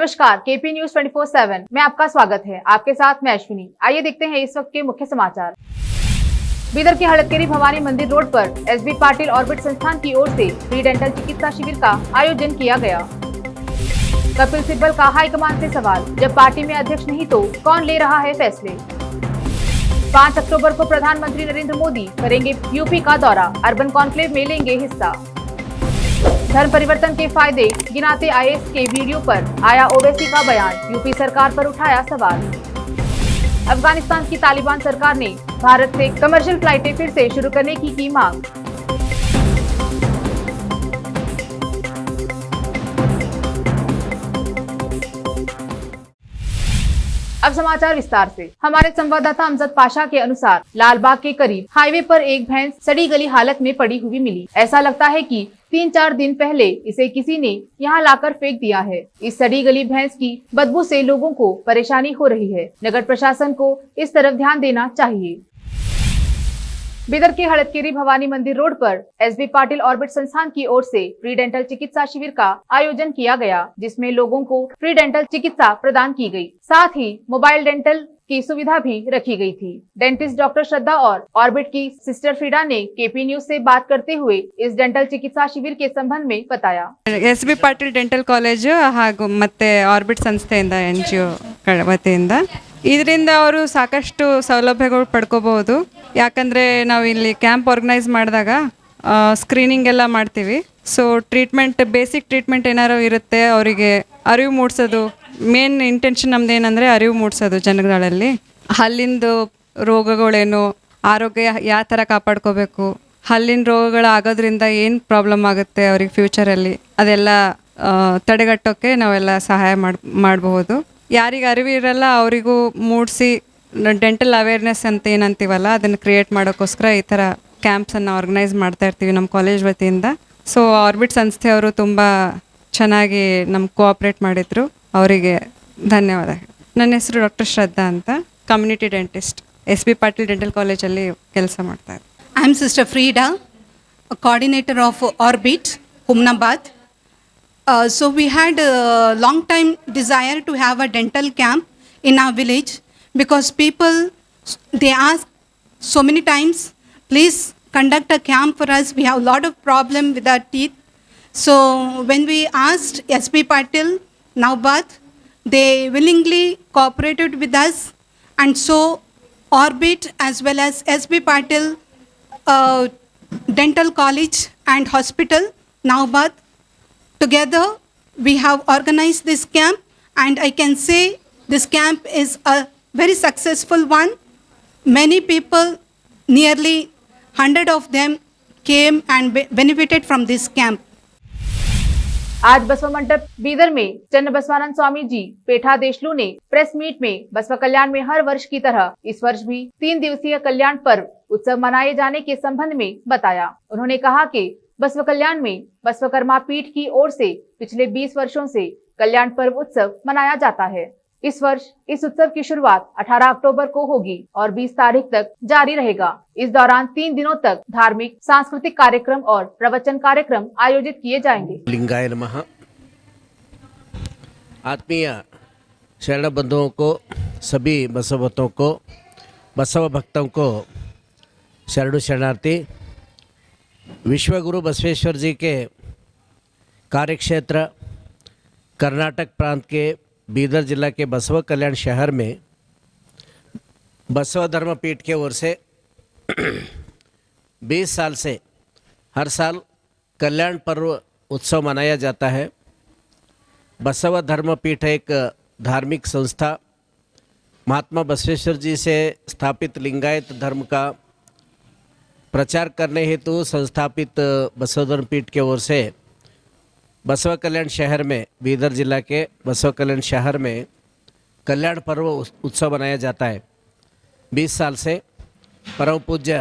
नमस्कार, KP news 24/7 में आपका स्वागत है। आपके साथ मैं अश्विनी। आइए देखते हैं इस वक्त के मुख्य समाचार। बीदर के हड़दकेरी भवानी मंदिर रोड पर एसबी पाटिल ऑर्बिट संस्थान की ओर से फ्री डेंटल चिकित्सा शिविर का आयोजन किया गया। कपिल सिब्बल का हाईकमान से सवाल, जब पार्टी में अध्यक्ष नहीं तो कौन ले रहा है फैसले। 5 अक्टूबर को प्रधानमंत्री नरेंद्र मोदी करेंगे यूपी का दौरा, अर्बन कॉन्क्लेव में लेंगे हिस्सा। धर्म परिवर्तन के फायदे गिनाते आईएएस के वीडियो पर आया ओवैसी का बयान, यूपी सरकार पर उठाया सवाल। अफगानिस्तान की तालिबान सरकार ने भारत से कमर्शियल फ्लाइटें फिर से शुरू करने की मांग। अब समाचार विस्तार से। हमारे संवाददाता अमजद पाशा के अनुसार लालबाग के करीब हाईवे पर एक भैंस सड़ी गली हालत में पड़ी हुई मिली। ऐसा लगता है कि 3-4 दिन पहले इसे किसी ने यहाँ लाकर फेंक दिया है। इस सड़ी गली भैंस की बदबू से लोगों को परेशानी हो रही है। नगर प्रशासन को इस तरफ ध्यान देना चाहिए। बीदर के हड़दकेरी भवानी मंदिर रोड पर एसबी पाटिल ऑर्बिट संस्थान की ओर से फ्री डेंटल चिकित्सा शिविर का आयोजन किया गया, जिसमें लोगों को फ्री डेंटल चिकित्सा प्रदान की गई। साथ ही मोबाइल डेंटल की सुविधा भी रखी गई थी। डेंटिस्ट डॉक्टर श्रद्धा और ऑर्बिट की सिस्टर फ्रीडा ने केपी न्यूज से बात करते हुए इस डेंटल चिकित्सा शिविर के संबंध में बताया। एसबी पाटिल डेंटल कॉलेज ಹಾಗೂ ಮತ್ತೆ ಆರ್ಬಿಟ್ ಸಂಸ್ಥೆಯಿಂದ NGO ವತಿಯಿಂದ ಇದರಿಂದ ಅವರು ಸಾಕಷ್ಟು ಸೌಲಭ್ಯಗಳು ಪಡ್ಕೋಬಹುದು. ಯಾಕಂದರೆ ನಾವು ಇಲ್ಲಿ ಕ್ಯಾಂಪ್ ಆರ್ಗನೈಸ್ ಮಾಡಿದಾಗ ಸ್ಕ್ರೀನಿಂಗ್ ಎಲ್ಲ ಮಾಡ್ತೀವಿ. ಸೊ ಟ್ರೀಟ್ಮೆಂಟ್ ಬೇಸಿಕ್ ಟ್ರೀಟ್ಮೆಂಟ್ ಏನಾರು ಇರುತ್ತೆ, ಅವರಿಗೆ ಅರಿವು ಮೂಡಿಸೋದು ಮೇನ್ ಇಂಟೆನ್ಷನ್ ನಮ್ದು ಏನಂದರೆ ಅರಿವು ಮೂಡಿಸೋದು ಜನಗಳಲ್ಲಿ. ಹಲ್ಲಿಂದು ರೋಗಗಳೇನು, ಆರೋಗ್ಯ ಯಾವ ಥರ ಕಾಪಾಡ್ಕೋಬೇಕು, ಹಲ್ಲಿನ ರೋಗಗಳಾಗೋದ್ರಿಂದ ಏನು ಪ್ರಾಬ್ಲಮ್ ಆಗುತ್ತೆ ಅವ್ರಿಗೆ ಫ್ಯೂಚರಲ್ಲಿ, ಅದೆಲ್ಲ ತಡೆಗಟ್ಟೋಕ್ಕೆ ನಾವೆಲ್ಲ ಸಹಾಯ ಮಾಡಬಹುದು. ಯಾರಿಗೆ ಅರಿವು ಇರಲ್ಲ ಅವರಿಗೂ ಮೂಡಿಸಿ ಡೆಂಟಲ್ ಅವೇರ್ನೆಸ್ ಅಂತ ಏನಂತೀವಲ್ಲ ಅದನ್ನು ಕ್ರಿಯೇಟ್ ಮಾಡೋಕ್ಕೋಸ್ಕರ ಈ ಥರ ಕ್ಯಾಂಪ್ಸನ್ನು ಆರ್ಗನೈಸ್ ಮಾಡ್ತಾ ಇರ್ತೀವಿ ನಮ್ಮ ಕಾಲೇಜ್ ವತಿಯಿಂದ. ಸೊ ಆರ್ಬಿಟ್ ಸಂಸ್ಥೆಯವರು ತುಂಬ ಚೆನ್ನಾಗಿ ನಮ್ಗೆ ಕೋಆಪ್ರೇಟ್ ಮಾಡಿದರು, ಅವರಿಗೆ ಧನ್ಯವಾದಗಳು. ನನ್ನ ಹೆಸರು ಡಾಕ್ಟರ್ ಶ್ರದ್ಧಾ ಅಂತ, community dentist, SB Patil dental ಕಾಲೇಜಲ್ಲಿ ಕೆಲಸ ಮಾಡ್ತಾರೆ. I am Sister Frida, a coordinator of Orbit, Humnabad. So we had a long time desire to have a dental camp in our village because people, they ask so many times, please conduct a camp for us. We have a lot of problem with our teeth. So when we asked SB Patil, Navbad, they willingly cooperated with us, and so Orbit as well as SB Patil Dental College and Hospital, Navbad, together we have organized this camp, and I can say this camp is a very successful one. Many people, nearly 100 of them came and benefited from this camp. आज बसवा मंडप बीदर में चन्न बसवानंद स्वामी जी पेठा देशलू ने press meet में बसवा कल्याण में हर वर्ष की तरह इस वर्ष भी 3 दिवसीय कल्याण पर्व उत्सव मनाए जाने के संबंध में बताया। उन्होंने कहा कि बसवा कल्याण में बसवकर्मा पीठ की ओर से पिछले 20 वर्षों से कल्याण पर्व उत्सव मनाया जाता है। इस वर्ष इस उत्सव की शुरुआत 18 अक्टूबर को होगी और 20 तारीख तक जारी रहेगा। इस दौरान 3 दिनों तक धार्मिक, सांस्कृतिक कार्यक्रम और प्रवचन कार्यक्रम आयोजित किए जाएंगे। लिंगाय नमः। आत्मीय शरण बंधुओं को, सभी बसव भक्तों को, बसव भक्तों को शरणु शरणार्थी। विश्वगुरु बसवेश्वर जी के कार्यक्षेत्र कर्नाटक प्रांत के बीदर जिला के बसव कल्याण शहर में बसव धर्म पीठ के ओर से 20 साल से हर साल कल्याण पर्व उत्सव मनाया जाता है। बसव धर्म पीठ एक धार्मिक संस्था महात्मा बसवेश्वर जी से स्थापित लिंगायत धर्म का प्रचार करने हेतु संस्थापित बसव धर्म पीठ के ओर से बसव कल्याण शहर में, बीदर जिला के बसव कल्याण शहर में कल्याण पर्व उत्सव मनाया जाता है। 20 साल से परम पूज्य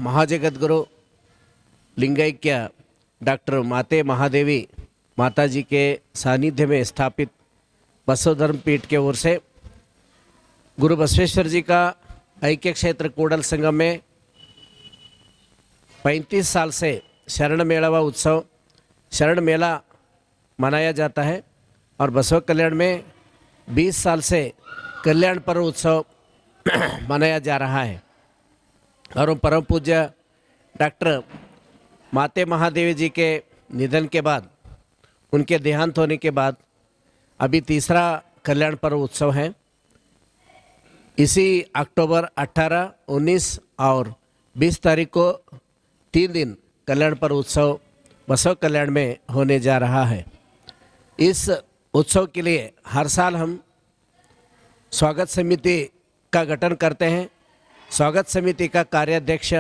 महाजगत गुरु लिंगैक्य डॉक्टर माते महादेवी माता जी के सानिध्य में स्थापित बसव धर्म पीठ के ओर से गुरु बसवेश्वर जी का ऐक्य क्षेत्र कोडल संगम में 35 साल से शरण मेला व उत्सव शरण मेला मनाया जाता है। और बसव कल्याण में 20 साल से कल्याण पर्व उत्सव मनाया जा रहा है। और परम पूज्य डॉक्टर माते महादेवी जी के निधन के बाद, उनके देहांत होने के बाद अभी तीसरा कल्याण पर्व उत्सव है। इसी अक्टूबर 18, 19 और 20 तारीख को 3 दिन कल्याण पर्व उत्सव बसव कल्याण में होने जा रहा है। इस उत्सव के लिए हर साल हम स्वागत समिति का गठन करते हैं। स्वागत समिति का कार्याध्यक्ष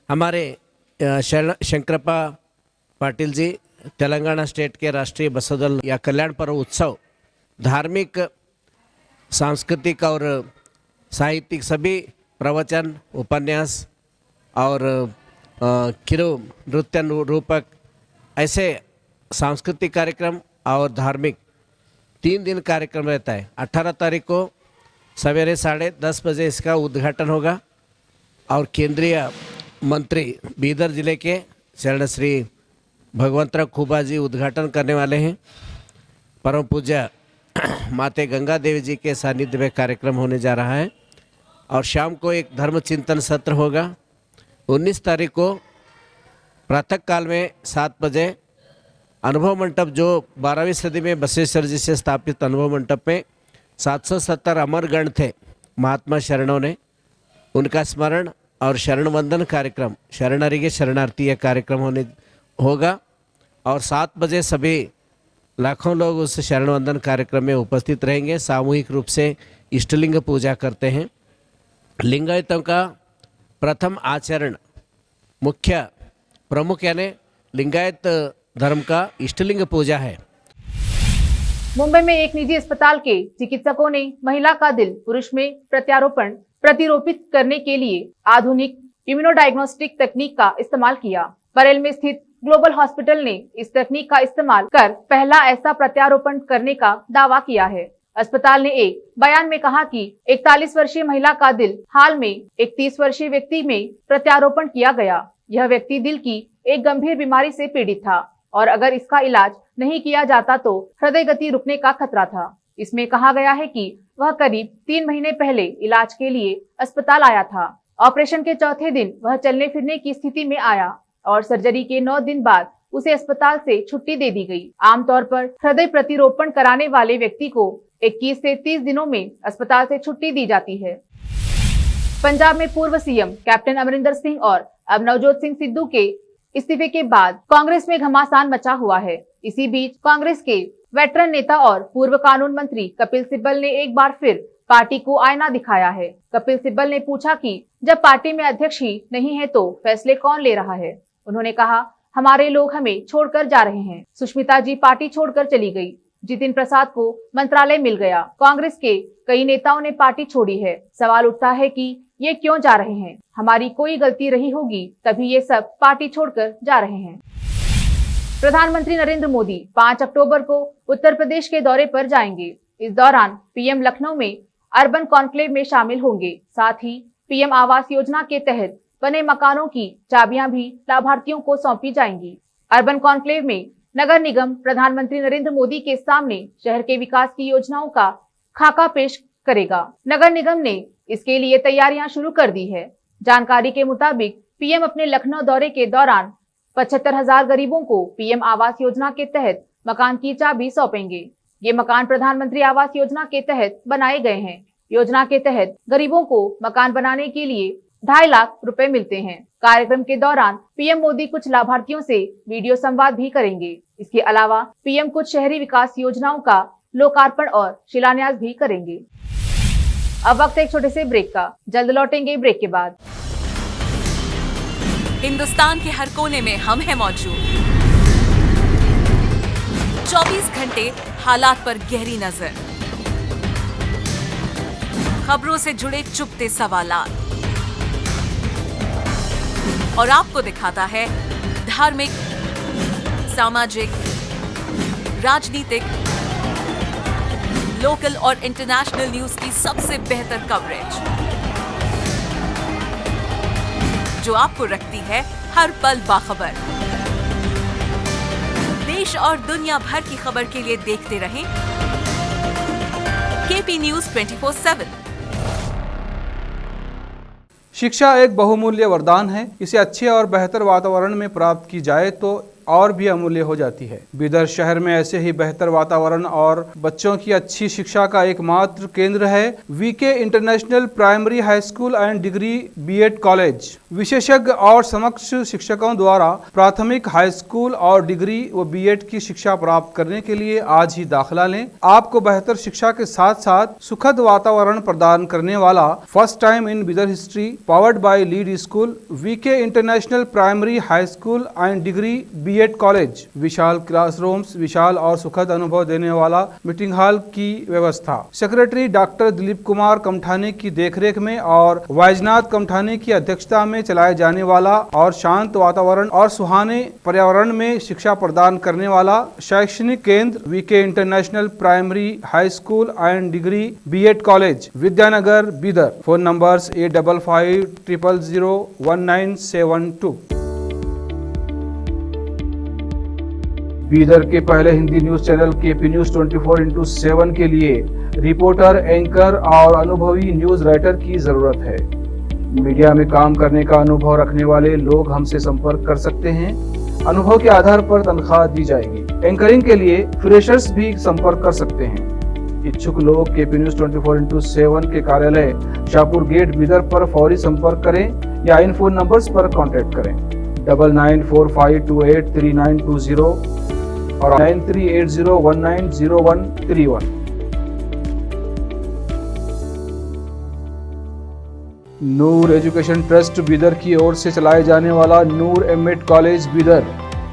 हमारे शंकरप्पा पाटिल जी, तेलंगाना स्टेट के राष्ट्रीय बसव दल। या कल्याण पर्व उत्सव धार्मिक, सांस्कृतिक और साहित्यिक सभी प्रवचन, उपन्यास और किरु नृत्य रूपक ऐसे सांस्कृतिक कार्यक्रम और धार्मिक 3 दिन कार्यक्रम रहता है। 18 तारीख को सवेरे 10:30 बजे इसका उद्घाटन होगा और केंद्रीय मंत्री बीदर जिले के शरण श्री भगवंतराव खुबा जी उद्घाटन करने वाले हैं। परम पूज्य माते गंगा देवी जी के सानिध्य में कार्यक्रम होने जा रहा है। और शाम को एक धर्म चिंतन सत्र होगा। 19 तारीख को प्रातः काल में 7 बजे अनुभव मंडप, जो 12वीं सदी में बसवेश्वर जी से स्थापित अनुभव मंडप में 770 अमरगण थे महात्मा शरणों ने, उनका स्मरण और शरण वंदन कार्यक्रम, शरणರಿಗೆ शरणार्थी यह कार्यक्रम होगा। और 7 बजे सभी लाखों लोग उस शरण वंदन कार्यक्रम में उपस्थित रहेंगे। सामूहिक रूप से इष्टलिंग पूजा करते हैं। लिंगायतों का प्रथम आचरण, मुख्य प्रमुख यानी लिंगायत धर्म का इष्टलिंग पूजा है। मुंबई में एक निजी अस्पताल के चिकित्सकों ने महिला का दिल पुरुष में प्रतिरोपित करने के लिए आधुनिक इम्यूनोडायग्नोस्टिक तकनीक का इस्तेमाल किया। बरेल में स्थित ग्लोबल हॉस्पिटल ने इस तकनीक का इस्तेमाल कर पहला ऐसा प्रत्यारोपण करने का दावा किया है। अस्पताल ने एक बयान में कहा कि 41 वर्षीय महिला का दिल हाल में एक 30 वर्षीय व्यक्ति में प्रत्यारोपण किया गया। यह व्यक्ति दिल की एक गंभीर बीमारी से पीड़ित था और अगर इसका इलाज नहीं किया जाता तो हृदय गति रुकने का खतरा था। इसमें कहा गया है कि वह करीब 3 महीने पहले इलाज के लिए अस्पताल आया था। ऑपरेशन के चौथे दिन वह चलने फिरने की स्थिति में आया और सर्जरी के 9 दिन बाद उसे अस्पताल से छुट्टी दे दी गई। आमतौर पर हृदय प्रतिरोपण कराने वाले व्यक्ति को 21 से 30 दिनों में अस्पताल से छुट्टी दी जाती है। पंजाब में पूर्व सीएम कैप्टन अमरिंदर सिंह और अब नवजोत सिंह सिद्धू के इस्तीफे के बाद कांग्रेस में घमासान मचा हुआ है। इसी बीच कांग्रेस के वेटरन नेता और पूर्व कानून मंत्री कपिल सिब्बल ने एक बार फिर पार्टी को आईना दिखाया है। कपिल सिब्बल ने पूछा कि जब पार्टी में अध्यक्ष ही नहीं है तो फैसले कौन ले रहा है। उन्होंने कहा, हमारे लोग हमें छोड़कर जा रहे हैं। सुष्मिता जी पार्टी छोड़कर चली गई, जितिन प्रसाद को मंत्रालय मिल गया। कांग्रेस के कई नेताओं ने पार्टी छोड़ी है। सवाल उठता है कि ये क्यों जा रहे हैं? हमारी कोई गलती रही होगी तभी ये सब पार्टी छोड़कर जा रहे हैं। प्रधानमंत्री नरेंद्र मोदी 5 अक्टूबर को उत्तर प्रदेश के दौरे पर जाएंगे। इस दौरान पीएम लखनऊ में अर्बन कॉन्क्लेव में शामिल होंगे। साथ ही पीएम आवास योजना के तहत बने मकानों की चाबियां भी लाभार्थियों को सौंपी जाएंगी। अर्बन कॉन्क्लेव में नगर निगम प्रधानमंत्री नरेंद्र मोदी के सामने शहर के विकास की योजनाओं का खाका पेश करेगा। नगर निगम ने इसके लिए तैयारियां शुरू कर दी है। जानकारी के मुताबिक पीएम अपने लखनऊ दौरे के दौरान 75,000 गरीबों को पीएम आवास योजना के तहत मकान की चाबी सौंपेंगे। ये मकान प्रधानमंत्री आवास योजना के तहत बनाए गए हैं। योजना के तहत गरीबों को मकान बनाने के लिए 2.5 लाख रुपए मिलते हैं। कार्यक्रम के दौरान पीएम मोदी कुछ लाभार्थियों से वीडियो संवाद भी करेंगे। इसके अलावा पीएम कुछ शहरी विकास योजनाओं का लोकार्पण और शिलान्यास भी करेंगे। अब वक्त एक छोटे से ब्रेक का, जल्द लौटेंगे ब्रेक के बाद। हिंदुस्तान के हर कोने में हम हैं मौजूद। 24 घंटे हालात पर गहरी नजर, खबरों से जुड़े चुपते सवालात और आपको दिखाता है धार्मिक, सामाजिक, राजनीतिक, लोकल और इंटरनेशनल न्यूज की सबसे बेहतर कवरेज जो आपको रखती है हर पल बाखबर। देश देश और दुनिया भर की खबर के लिए देखते रहें KP News 24/7। शिक्षा एक बहुमूल्य वरदान है। इसे अच्छे और बेहतर वातावरण में प्राप्त की जाए तो और भी अमूल्य हो जाती है। बीदर शहर में ऐसे ही बेहतर वातावरण और बच्चों की अच्छी शिक्षा का एकमात्र केंद्र है VK international primary high school and degree BEd college. विशेषज्ञ और समक्ष शिक्षकों द्वारा प्राथमिक, हाई स्कूल और डिग्री व बीएड की शिक्षा प्राप्त करने के लिए आज ही दाखिला लें। आपको बेहतर शिक्षा के साथ साथ सुखद वातावरण प्रदान करने वाला first time in Bidar history powered by lead school VK international primary high school and degree BEd college. विशाल क्लासरूम्स, विशाल और सुखद अनुभव देने वाला मीटिंग हॉल की व्यवस्था। सेक्रेटरी डॉक्टर दिलीप कुमार कमठाने की देखरेख में और वैजनाथ कमठाने की अध्यक्षता में चलाए जाने वाला और शांत वातावरण और सुहाने पर्यावरण में शिक्षा प्रदान करने वाला शैक्षणिक केंद्र VK international primary high school and degree BEd college, Vidyanagar, Bidar. Phone numbers 8550001972। Bidar के पहले Hindi news channel KP news 24/7 के लिए रिपोर्टर, एंकर और अनुभवी न्यूज राइटर की जरूरत है। मीडिया में काम करने का अनुभव रखने वाले लोग हमसे संपर्क कर सकते हैं। अनुभव के आधार पर तनख्वाह दी जाएगी। एंकरिंग के लिए फ्रेशर्स भी संपर्क कर सकते हैं। इच्छुक लोग केपी न्यूज 24/7 के कार्यालय शाहपुर गेट बीदर पर फौरी संपर्क करें या इन फोन नंबर्स पर कॉन्टेक्ट करें 9945283920 और 9380190131। नूर एजुकेशन ट्रस्ट बीदर की ओर से चलाए जाने वाला Noor MEd college Bidar,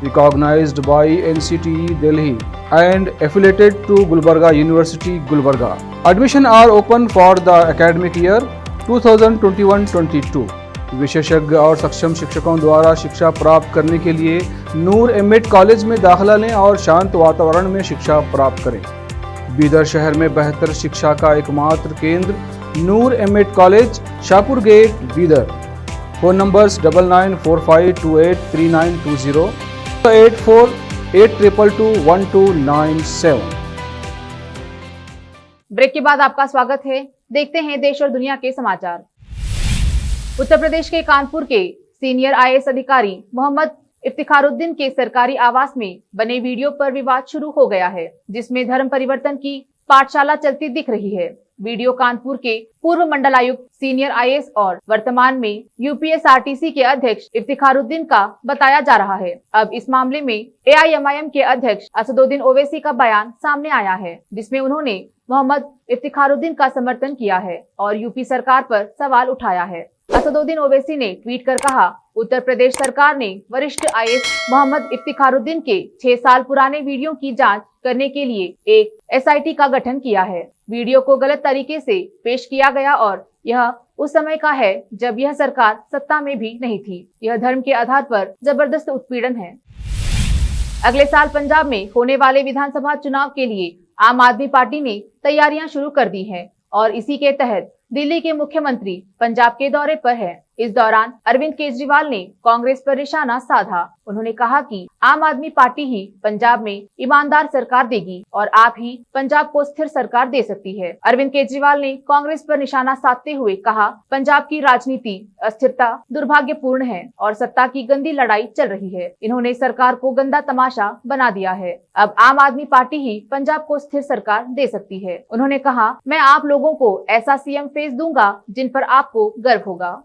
recognised by NCTE Delhi and affiliated to Gulbarga University, Gulbarga. Admission are open for the academic year 2021-22. विशेषज्ञ और सक्षम शिक्षकों द्वारा शिक्षा प्राप्त करने के लिए नूर एमएड कॉलेज में दाखिला लें और शांत वातावरण में शिक्षा प्राप्त करें। बीदर शहर में बेहतर शिक्षा का एकमात्र केंद्र Noor MEd college, Shahpur gate, Bidar. Phone numbers 9945283920 8482221297। Break के बाद आपका स्वागत है। देखते हैं देश और दुनिया के समाचार। उत्तर प्रदेश के कानपुर के सीनियर IAS अधिकारी मोहम्मद इफ्तिखारुद्दीन के सरकारी आवास में बने वीडियो पर विवाद शुरू हो गया है, जिसमें धर्म परिवर्तन की पाठशाला चलती दिख रही है। वीडियो कानपुर के पूर्व मंडलायुक्त, सीनियर IAS और वर्तमान में UPSRTC के अध्यक्ष इफ्तिखारुद्दीन का बताया जा रहा है। अब इस मामले में AIMIM के अध्यक्ष असदुद्दीन ओवैसी का बयान सामने आया है, जिसमें उन्होंने मोहम्मद इफ्तिखारुद्दीन का समर्थन किया है और यूपी सरकार पर सवाल उठाया है। असदुद्दीन ओवैसी ने ट्वीट कर कहा, उत्तर प्रदेश सरकार ने वरिष्ठ IAS मोहम्मद इफ्तिखारुद्दीन के 6 साल पुराने वीडियो की जांच करने के लिए एक SIT का गठन किया है। वीडियो को गलत तरीके से पेश किया गया और यह उस समय का है जब यह सरकार सत्ता में भी नहीं थी। यह धर्म के आधार पर जबरदस्त उत्पीड़न है। अगले साल पंजाब में होने वाले विधानसभा चुनाव के लिए आम आदमी पार्टी ने तैयारियां शुरू कर दी हैं और इसी के तहत दिल्ली के मुख्यमंत्री पंजाब के दौरे पर हैं। इस दौरान अरविंद केजरीवाल ने कांग्रेस पर निशाना साधा। उन्होंने कहा कि आम आदमी पार्टी ही पंजाब में ईमानदार सरकार देगी और आप ही पंजाब को स्थिर सरकार दे सकती है। अरविंद केजरीवाल ने कांग्रेस पर निशाना साधते हुए कहा, पंजाब की राजनीति अस्थिरता दुर्भाग्यपूर्ण है और सत्ता की गंदी लड़ाई चल रही है। इन्होंने सरकार को गंदा तमाशा बना दिया है। अब आम आदमी पार्टी ही पंजाब को स्थिर सरकार दे सकती है। उन्होंने कहा, मैं आप लोगों को ऐसा CM फेस दूंगा जिन पर आपको गर्व होगा।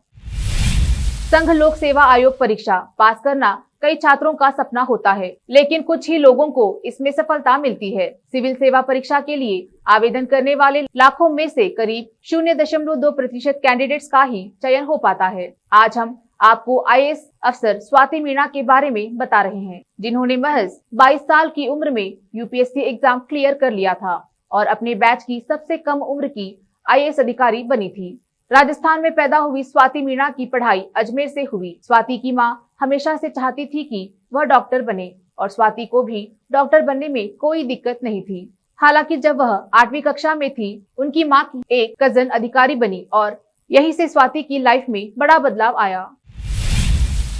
संघ लोक सेवा आयोग परीक्षा पास करना कई छात्रों का सपना होता है, लेकिन कुछ ही लोगों को इसमें सफलता मिलती है। सिविल सेवा परीक्षा के लिए आवेदन करने वाले लाखों में से करीब 0.2% कैंडिडेट्स का ही चयन हो पाता है। आज हम आपको IAS अफसर स्वाति मीणा के बारे में बता रहे हैं, जिन्होंने महज 22 साल की उम्र में UPSC एग्जाम क्लियर कर लिया था और अपने बैच की सबसे कम उम्र की IAS अधिकारी बनी थी। राजस्थान में पैदा हुई स्वाति मीणा की पढ़ाई अजमेर से हुई। स्वाति की मां हमेशा से चाहती थी कि वह डॉक्टर बने और स्वाति को भी डॉक्टर बनने में कोई दिक्कत नहीं थी। हालांकि जब वह 8वीं कक्षा में थी, उनकी मां की एक कजन अधिकारी बनी और यहीं से स्वाति की लाइफ में बड़ा बदलाव आया।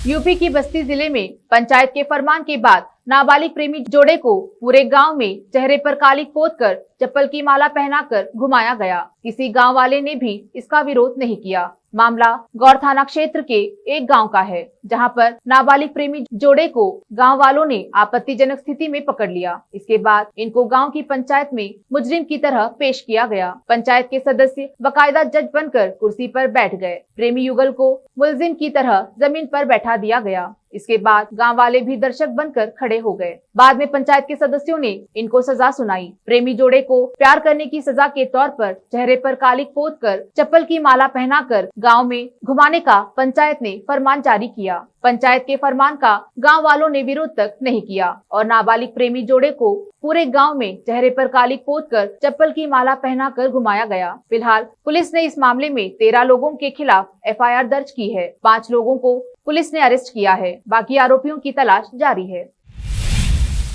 यूपी की बस्ती जिले में पंचायत के फरमान के बाद नाबालिग प्रेमी जोड़े को पूरे गांव में चेहरे पर कालिक पोतकर चप्पल की माला पहनाकर घुमाया गया। किसी गांव वाले ने भी इसका विरोध नहीं किया। मामला गौर थाना क्षेत्र के एक गांव का है, जहां पर नाबालिग प्रेमी जोड़े को गांव वालों ने आपत्तिजनक स्थिति में पकड़ लिया। इसके बाद इनको गांव की पंचायत में मुजरिम की तरह पेश किया गया। पंचायत के सदस्य बाकायदा जज बनकर कुर्सी पर बैठ गए। प्रेमी युगल को मुलजिम की तरह जमीन पर बैठा दिया गया। इसके बाद गांव वाले भी दर्शक बनकर खड़े हो गए। बाद में पंचायत के सदस्यों ने इनको सजा सुनाई। प्रेमी जोड़े को प्यार करने की सजा के तौर पर चेहरे पर कालिक पोत कर चप्पल की माला पहनाकर गांव में घुमाने का पंचायत ने फरमान जारी किया। पंचायत के फरमान का गांव वालों ने विरोध तक नहीं किया और नाबालिग प्रेमी जोड़े को पूरे गांव में चेहरे पर कालिक पोत कर चप्पल की माला पहनाकर घुमाया गया। फिलहाल पुलिस ने इस मामले में 13 लोगों के खिलाफ एफआईआर दर्ज की है। 5 लोगों को पुलिस ने अरेस्ट किया है। बाकी आरोपियों की तलाश जारी है।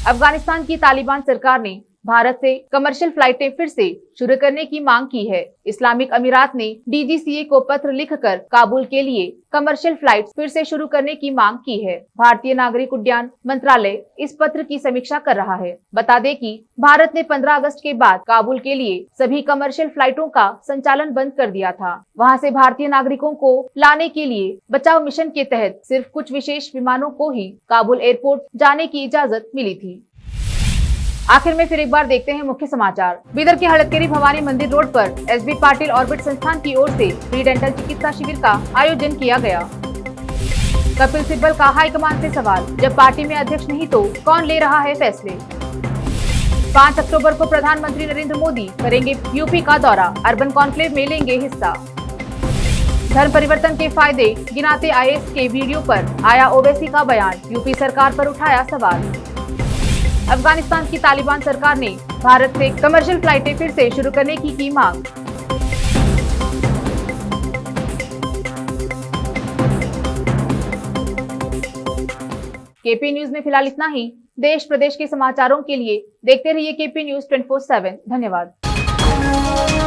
अफगानिस्तान की तालिबान सरकार ने भारत से कमर्शियल फ्लाइटें फिर से शुरू करने की मांग की है। इस्लामिक अमीरात ने डीजीसीए को पत्र लिखकर काबुल के लिए कमर्शियल फ्लाइट फिर से शुरू करने की मांग की है। भारतीय नागरिक उड्डयन मंत्रालय इस पत्र की समीक्षा कर रहा है। बता दें कि भारत ने 15 अगस्त के बाद काबुल के लिए सभी कमर्शियल फ्लाइटों का संचालन बंद कर दिया था। वहां से भारतीय नागरिकों को लाने के लिए बचाव मिशन के तहत सिर्फ कुछ विशेष विमानों को ही काबुल एयरपोर्ट जाने की इजाजत मिली थी। आखिर में फिर एक बार देखते हैं मुख्य समाचार। बीदर के हड़दकेरी भवानी मंदिर रोड पर एसबी पाटिल ऑर्बिट संस्थान की ओर से फ्री डेंटल चिकित्सा शिविर का आयोजन किया गया। कपिल सिब्बल का हाईकमान से सवाल, जब पार्टी में अध्यक्ष नहीं तो कौन ले रहा है फैसले। 5 अक्टूबर को प्रधानमंत्री नरेंद्र मोदी करेंगे यूपी का दौरा, अर्बन कॉन्क्लेव में लेंगे हिस्सा। धर्म परिवर्तन के फायदे गिनाते आईएएस के वीडियो पर आया ओवैसी का बयान, यूपी सरकार पर उठाया सवाल। अफगानिस्तान की तालिबान सरकार ने भारत से कमर्शियल फ्लाइटें फिर से शुरू करने की मांग। केपी न्यूज में फिलहाल इतना ही। देश प्रदेश के समाचारों के लिए देखते रहिए केपी न्यूज 24/7। धन्यवाद।